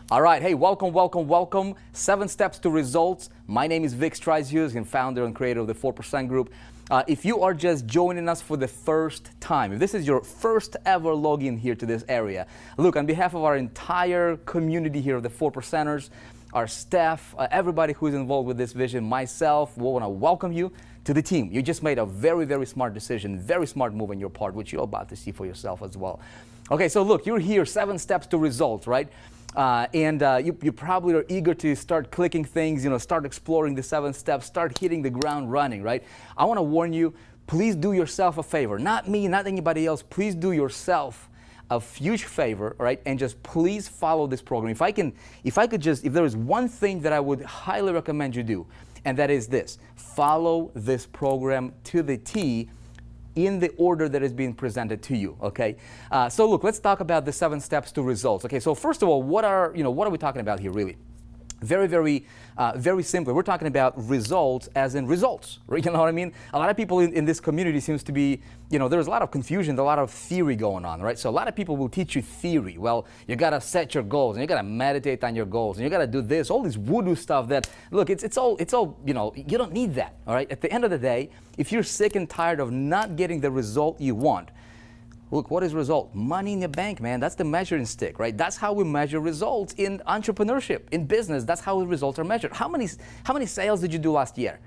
All right, hey, welcome, welcome, welcome. 7 Steps to Results. My name is Vick Strizheus, and founder and creator of the 4% Group. If you are just joining us for the first time, if this is your first ever login here to this area, look, on behalf of our entire community here of the 4%ers, our staff, everybody who's involved with this vision, myself, we want to welcome you to the team. You just made a very, very smart decision, very smart move on your part, which you're about to see for yourself as well. Okay, so look, you're here, 7 steps to results, right? You probably are eager to start clicking things, start exploring the 7 steps, start hitting the ground running, right? I want to warn you, please do yourself a favor. Not me, not anybody else. Please do yourself a huge favor, right? And just please follow this program. If there is one thing that I would highly recommend you do, and that is this: follow this program to the T in the order that is being presented to you, okay? So look, let's talk about the 7 steps to results. Okay, so first of all, what are we talking about here really? Very simply, we're talking about results as in results, right? You know what I mean? A lot of people in this community seems to be, there's a lot of confusion, a lot of theory going on, right? So a lot of people will teach you theory. Well, you gotta set your goals, and you gotta meditate on your goals, and you gotta do this, all this voodoo stuff that, look, it's all, you don't need that, all right? At the end of the day, if you're sick and tired of not getting the result you want, look, what is result? Money in the bank, man. That's the measuring stick, right? That's how we measure results in entrepreneurship, in business. That's how the results are measured. How many sales did you do last year,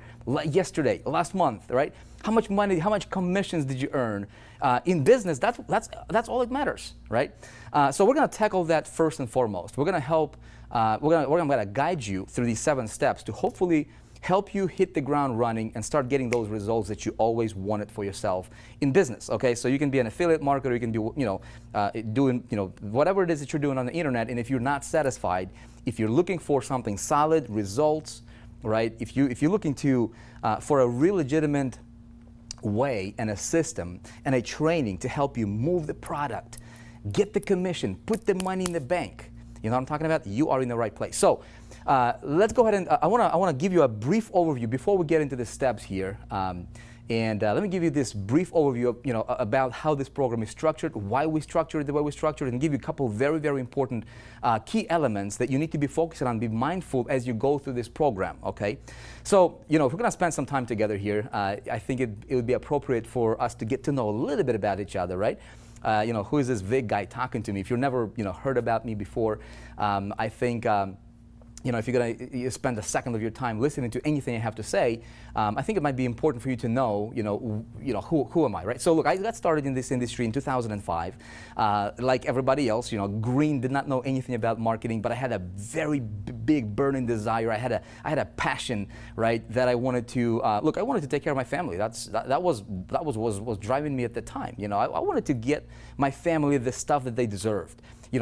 yesterday, last month, right? How much money, how much commissions did you earn? In business, that's all that matters, right? So we're going to tackle that first and foremost. We're going to help. We're going to guide you through these 7 steps to hopefully help you hit the ground running and start getting those results that you always wanted for yourself in business. Okay, so you can be an affiliate marketer, you can do doing whatever it is that you're doing on the internet. And if you're not satisfied, if you're looking for something solid, results, right? If you're looking to for a real legitimate way and a system and a training to help you move the product, get the commission, put the money in the bank, you know what I'm talking about? You are in the right place. So let's go ahead and I want to give you a brief overview before we get into the steps here. Let me give you this brief overview of, about how this program is structured, why we structure it the way we structure it, and give you a couple of very, very important key elements that you need to be focusing on, be mindful as you go through this program, okay? So, if we're going to spend some time together here, I think it would be appropriate for us to get to know a little bit about each other, right? Who is this Vick guy talking to me? If you've never, heard about me before, I think, if you're going to spend a second of your time listening to anything I have to say, I think it might be important for you to know, who am I, right? So look, I got started in this industry in 2005. Like everybody else, green, did not know anything about marketing, but I had a very big burning desire. I had a passion, right, that I wanted to I wanted to take care of my family. That was driving me at the time. I wanted to get my family the stuff that they deserved.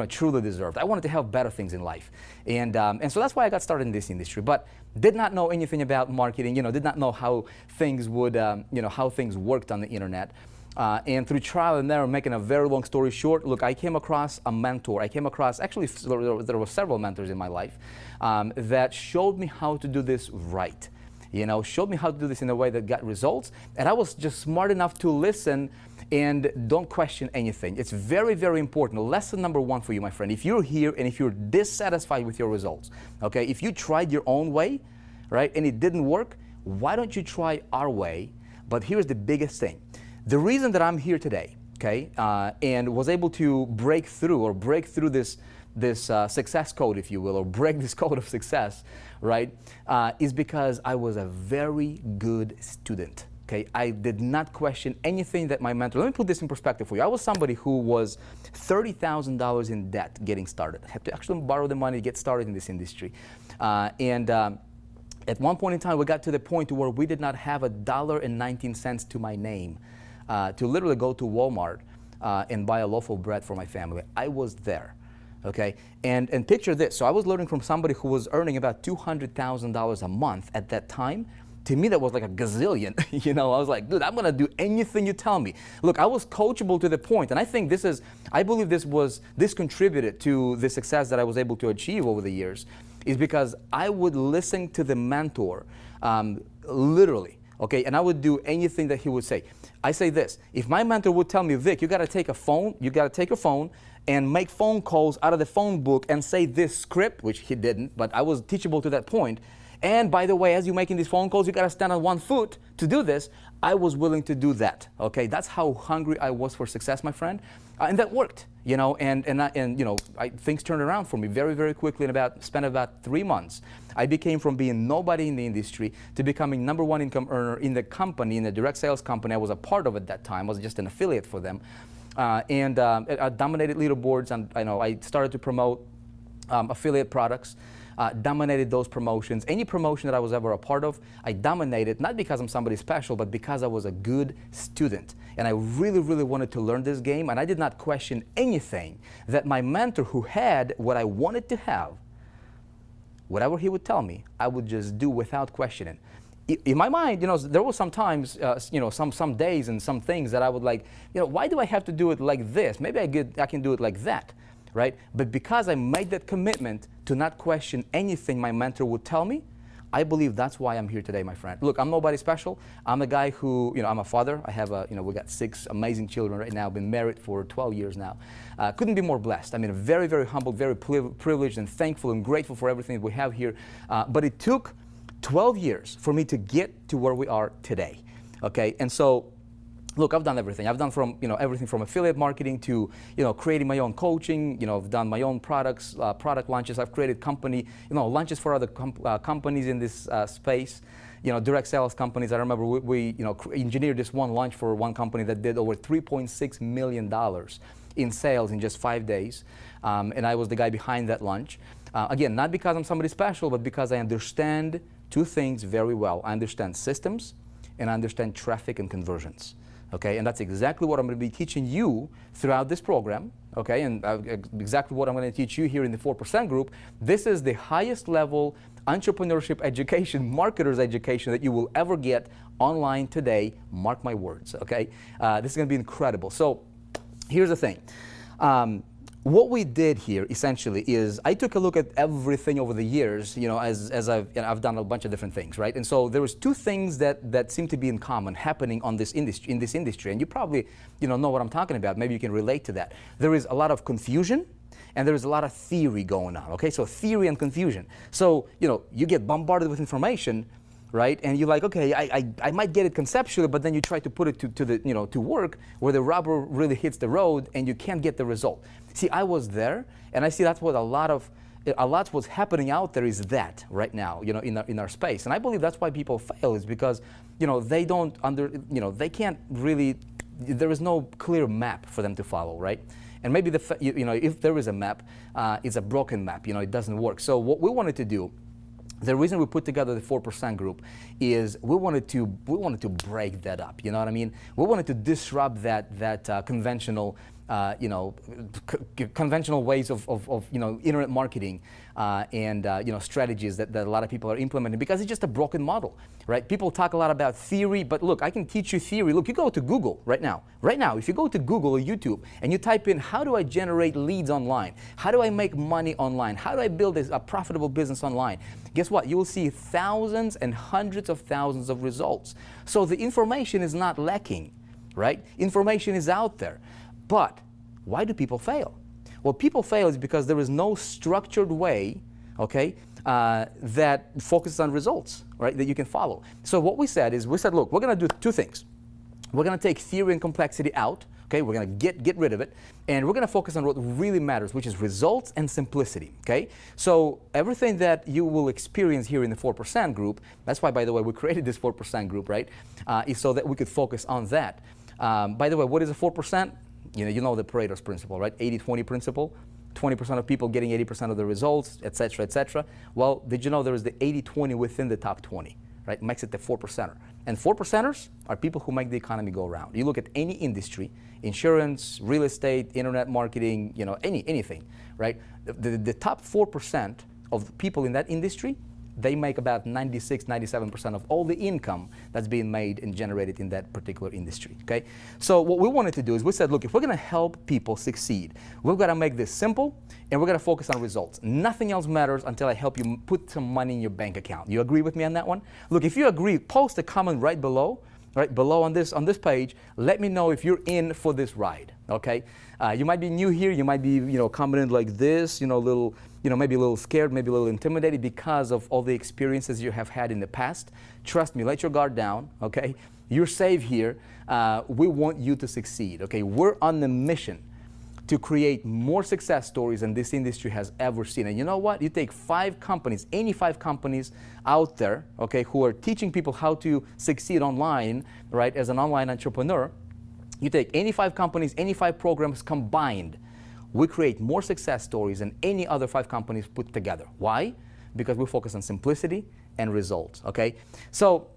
Truly deserved. I wanted to have better things in life. And so that's why I got started in this industry. But did not know anything about marketing, did not know how things would, how things worked on the internet. And through trial and error, making a very long story short, look, I came across a mentor. Actually, there were several mentors in my life that showed me how to do this right. Showed me how to do this in a way that got results. And I was just smart enough to listen and don't question anything. It's very, very important. Lesson number 1 for you, my friend. If you're here and if you're dissatisfied with your results, okay, if you tried your own way, right, and it didn't work, why don't you try our way? But here's the biggest thing. The reason that I'm here today, okay, and was able to break through this success code, if you will, or break this code of success, right, is because I was a very good student. Okay, I did not question anything that my mentor. Let me put this in perspective for you. I was somebody who was $30,000 in debt getting started. I had to actually borrow the money to get started in this industry. At one point in time, we got to the point where we did not have $1.19 to my name to literally go to Walmart and buy a loaf of bread for my family. I was there. Okay, and picture this. So I was learning from somebody who was earning about $200,000 a month at that time. To me, that was like a gazillion. I was like, dude, I'm gonna do anything you tell me. Look, I was coachable to the point, and I believe this contributed to the success that I was able to achieve over the years, is because I would listen to the mentor, literally, okay, and I would do anything that he would say. I say this: if my mentor would tell me, Vick, you gotta take your phone and make phone calls out of the phone book and say this script, which he didn't, but I was teachable to that point. And by the way, as you're making these phone calls, you got to stand on one foot to do this. I was willing to do that. Okay, that's how hungry I was for success, my friend, and that worked. Things turned around for me very, very quickly. Spent about 3 months. I became from being nobody in the industry to becoming #1 income earner in the company, in the direct sales company I was a part of at that time. I was just an affiliate for them, I dominated leaderboards, and I started to promote affiliate products. Dominated those promotions. Any promotion that I was ever a part of, I dominated, not because I'm somebody special, but because I was a good student. And I really, really wanted to learn this game, and I did not question anything that my mentor, who had what I wanted to have, whatever he would tell me, I would just do without questioning. In my mind, there were some times, some days and some things that I would like, why do I have to do it like this? Maybe I can do it like that. Right? But because I made that commitment to not question anything my mentor would tell me, I believe that's why I'm here today, my friend. Look, I'm nobody special. I'm a guy who, I'm a father. I have we got 6 amazing children right now. Been married for 12 years now. Couldn't be more blessed. I mean, very, very humbled, very privileged and thankful and grateful for everything that we have here. But it took 12 years for me to get to where we are today. Okay, and so, look, I've done everything. I've done from everything from affiliate marketing to creating my own coaching. I've done my own products, product launches. I've created company lunches for other companies in this space. Direct sales companies. I remember we engineered this one lunch for one company that did over $3.6 million in sales in just 5 days, and I was the guy behind that lunch. Again, not because I'm somebody special, but because I understand 2 things very well. I understand systems, and I understand traffic and conversions. Okay, and that's exactly what I'm going to be teaching you throughout this program. Okay, and exactly what I'm going to teach you here in the 4% group. This is the highest level entrepreneurship education, marketer's education that you will ever get online today. Mark my words. Okay, this is going to be incredible. So, here's the thing. What we did here essentially is I took a look at everything over the years, as I've done a bunch of different things, right? And so there was 2 things that seem to be in common happening in this industry, and you probably know what I'm talking about. Maybe you can relate to that. There is a lot of confusion, and there is a lot of theory going on. Okay, so theory and confusion. So you get bombarded with information, right? And you're like, okay, I might get it conceptually, but then you try to put it to work where the rubber really hits the road and you can't get the result. See, I was there, and I see that's what a lot what's happening out there is that right now, in our space. And I believe that's why people fail, is because, they don't they can't really, there is no clear map for them to follow, right? And maybe if there is a map, it's a broken map, it doesn't work. So what we wanted to do, the reason we put together the 4% group is we wanted to break that up. You know what I mean? We wanted to disrupt that conventional conventional ways of internet marketing and strategies that a lot of people are implementing, because it's just a broken model, right? People talk a lot about theory, but look, I can teach you theory. Look, you go to Google right now, if you go to Google or YouTube and you type in, how do I generate leads online? How do I make money online? How do I build a profitable business online? Guess what? You will see thousands and hundreds of thousands of results. So the information is not lacking, right? Information is out there. But why do people fail? Well, people fail is because there is no structured way, okay, that focuses on results, right, that you can follow. So what we said, look, we're going to do 2 things. We're going to take theory and complexity out, okay? We're going to get rid of it, and we're going to focus on what really matters, which is results and simplicity, okay? So everything that you will experience here in the 4% group, that's why, by the way, we created this 4% group, right, is so that we could focus on that. By the way, what is a 4%? You know the Pareto's principle, right? 80-20 principle. 20% of people getting 80% of the results, et cetera, et cetera. Well, did you know there is the 80-20 within the top 20, right? Makes it the 4%er. And 4%ers are people who make the economy go around. You look at any industry, insurance, real estate, internet marketing, anything, right? The top 4% of the people in that industry, they make about 96-97% of all the income that's being made and generated in that particular industry, okay? So what we wanted to do is we said, look, if we're going to help people succeed, we've got to make this simple, and we're going to focus on results. Nothing else matters until I help you put some money in your bank account. You agree with me on that one? Look, if you agree, post a comment right below on this page. Let me know if you're in for this ride. okay? You might be new here, you might be, coming in like this, little, maybe a little scared, maybe a little intimidated because of all the experiences you have had in the past. Trust me, let your guard down, okay? You're safe here. We want you to succeed, okay? We're on the mission to create more success stories than this industry has ever seen. And you know what? You take 5 companies, any 5 companies out there, okay, who are teaching people how to succeed online, right, as an online entrepreneur. You take any 5 companies, any 5 programs combined, we create more success stories than any other 5 companies put together. Why? Because we focus on simplicity and results, okay? So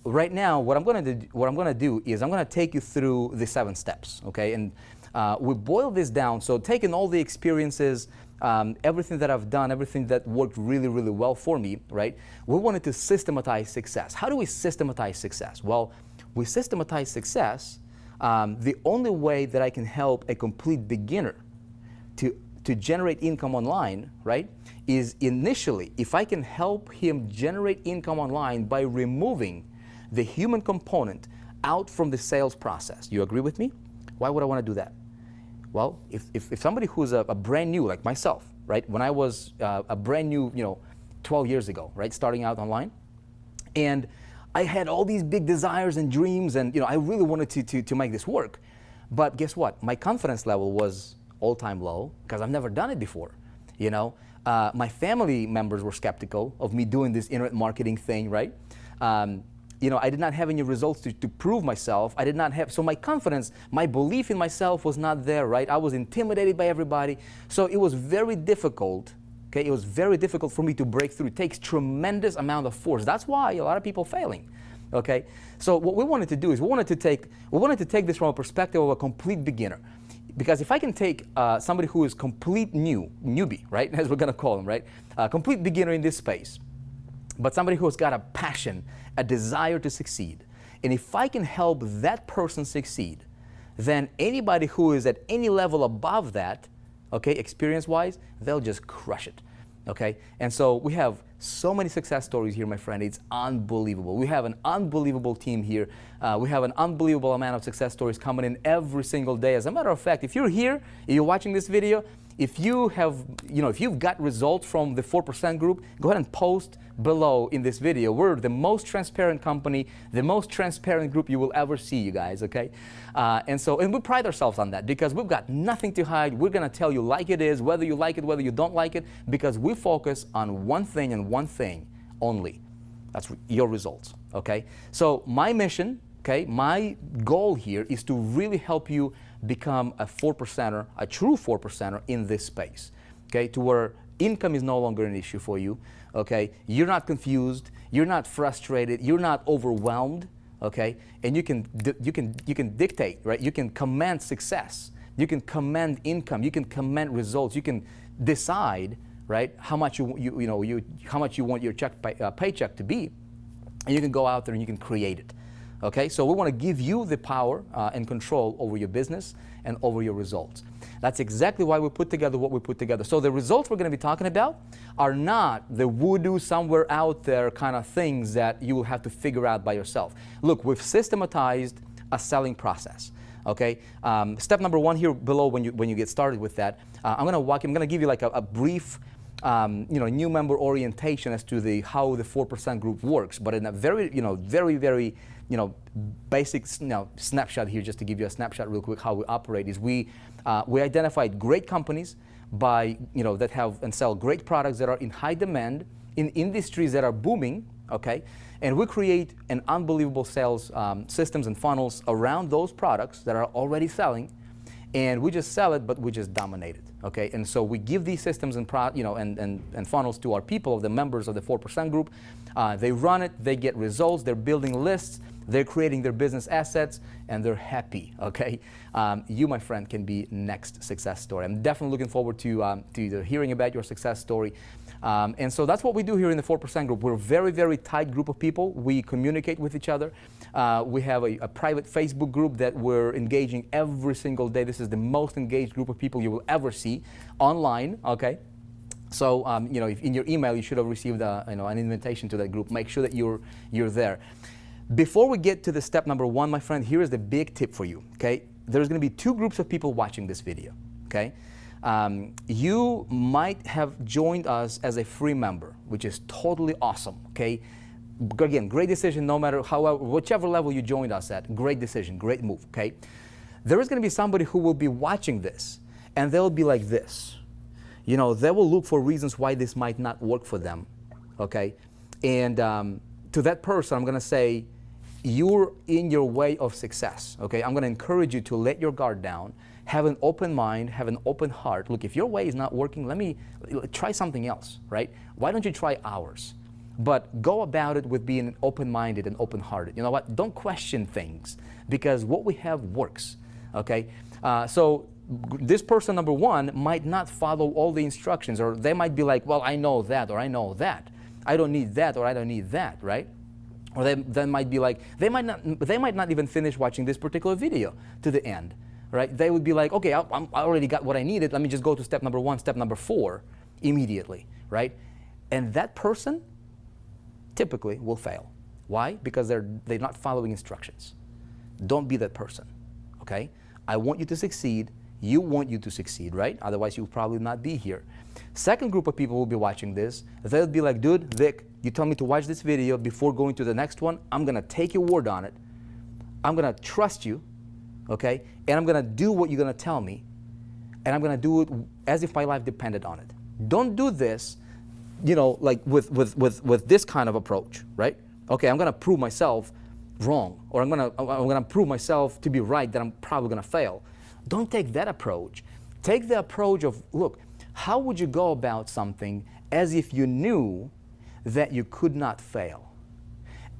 right now, what I'm going to do is I'm going to take you through the 7 steps, okay? And we boil this down, so taking all the experiences, everything that I've done, everything that worked really, really well for me, right? We wanted to systematize success. How do we systematize success? Well, we systematize success the only way that I can help a complete beginner to generate income online, right, is initially, if I can help him generate income online by removing the human component out from the sales process. You agree with me? Why would I want to do that? Well, if somebody who's a brand new, like myself, right, when I was a brand new, 12 years ago, right, starting out online, and I had all these big desires and dreams, and I really wanted to make this work. But guess what? My confidence level was all-time low because I've never done it before. My family members were skeptical of me doing this internet marketing thing, right? I did not have any results to prove myself. I did not have, so my confidence, my belief in myself was not there, right? I was intimidated by everybody. So it was very difficult. Okay, it was very difficult for me to break through. It takes tremendous amount of force. That's why a lot of people failing. Okay, so what we wanted to do is we wanted to take this from a perspective of a complete beginner, because if I can take somebody who is complete newbie, right, as we're gonna call them, right, a complete beginner in this space, but somebody who's got a passion, a desire to succeed, and if I can help that person succeed, then anybody who is at any level above that, okay, experience-wise, they'll just crush it, okay? And so we have so many success stories here, my friend. It's unbelievable. We have an unbelievable team here. We have an unbelievable amount of success stories coming in every single day. As a matter of fact, if you're here, if you're watching this video, if you have, if you've got results from the 4% group, go ahead and post below in this video. We're the most transparent company, the most transparent group you will ever see, you guys, okay? And we pride ourselves on that because we've got nothing to hide. We're gonna tell you like it is, whether you like it, whether you don't like it, because we focus on one thing and one thing only. That's your results, okay? So my mission, okay, my goal here is to really help you become a 4%er, a true 4%er in this space, okay, to where income is no longer an issue for you, okay? You're not confused, you're not frustrated, you're not overwhelmed, okay? And you can dictate, right? You can command success, you can command income, you can command results, you can decide, right, how much how much you want your paycheck to be, and you can go out there and you can create it. Okay, so we want to give you the power and control over your business and over your results. That's exactly why we put together what we put together. So the results we're going to be talking about are not the voodoo somewhere out there kind of things that you will have to figure out by yourself. Look, we've systematized a selling process. Okay, step number 1 here below when you get started with that, I'm going to give you like a brief new member orientation as to how the 4% group works, but in a very very basic snapshot here, just to give you a snapshot real quick how we operate is we identified great companies by that have and sell great products that are in high demand in industries that are booming, okay, and we create an unbelievable sales systems and funnels around those products that are already selling, and we just sell it, but we just dominate it. Okay, and so we give these systems and and funnels to our people, the members of the 4% group. They run it, they get results, they're building lists, they're creating their business assets, and they're happy. Okay, you, my friend, can be next success story. I'm definitely looking forward to either hearing about your success story. And so that's what we do here in the 4% group. We're a very, very tight group of people. We communicate with each other. We have a private Facebook group that we're engaging every single day. This is the most engaged group of people you will ever see online, okay? So, if in your email, you should have received an invitation to that group. Make sure that you're there. Before we get to the step number 1, my friend, here is the big tip for you, okay? there's going to be two groups of people watching this video, okay? You might have joined us as a free member, which is totally awesome, okay? Again, great decision, no matter whichever level you joined us at, great decision, great move, okay? There is going to be somebody who will be watching this, and they'll be like this. You know, they will look for reasons why this might not work for them, okay? And to that person, I'm going to say, you're in your way of success, okay? I'm going to encourage you to let your guard down, have an open mind, have an open heart. Look, if your way is not working, try something else, right? Why don't you try ours? But go about it with being open-minded and open-hearted. You know what? Don't question things, because what we have works, okay? So this person, number one, might not follow all the instructions, or they might be like, well, I know that, or I know that. I don't need that, or I don't need that, right? Or they might be like, they might not even finish watching this particular video to the end, right? They would be like, okay, I already got what I needed. Let me just go to step number 1, step number 4 immediately, right? And that person typically will fail. Why? Because they're not following instructions. Don't be that person, okay? I want you to succeed. You want you to succeed, right? Otherwise, you'll probably not be here. Second group of people will be watching this. They'll be like, dude, Vic, you tell me to watch this video before going to the next one. I'm going to take your word on it. I'm going to trust you, okay? And I'm going to do what you're going to tell me. And I'm going to do it as if my life depended on it. Don't do this, you know, like with this kind of approach, right? Okay, I'm going to prove myself wrong, or I'm going to prove myself to be right, that I'm probably going to fail. Don't take that approach. Take the approach of, look, how would you go about something as if you knew that you could not fail?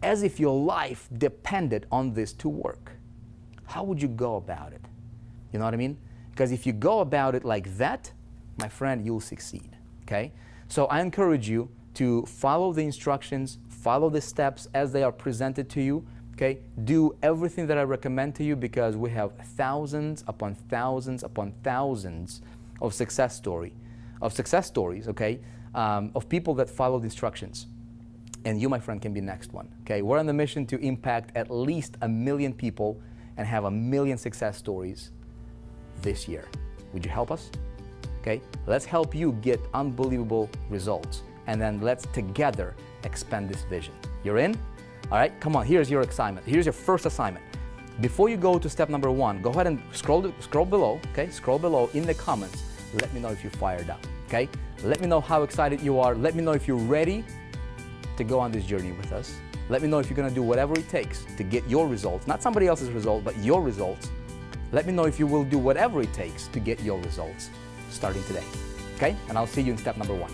As if your life depended on this to work. How would you go about it? You know what I mean? Because if you go about it like that, my friend, you'll succeed, okay? So I encourage you to follow the instructions, follow the steps as they are presented to you, okay? Do everything that I recommend to you, because we have thousands upon thousands upon thousands of success stories, okay? Of people that follow the instructions. And you, my friend, can be next one, okay? We're on the mission to impact at least 1 million people and have 1 million success stories this year. Would you help us? Okay, let's help you get unbelievable results, and then let's together expand this vision. You're in? All right, come on, here's your assignment. Here's your first assignment. Before you go to step number 1, go ahead and scroll below, okay? Scroll below in the comments. Let me know if you're fired up, okay? Let me know how excited you are. Let me know if you're ready to go on this journey with us. Let me know if you're gonna do whatever it takes to get your results, not somebody else's result, but your results. Let me know if you will do whatever it takes to get your results starting today, okay? And I'll see you in step number 1.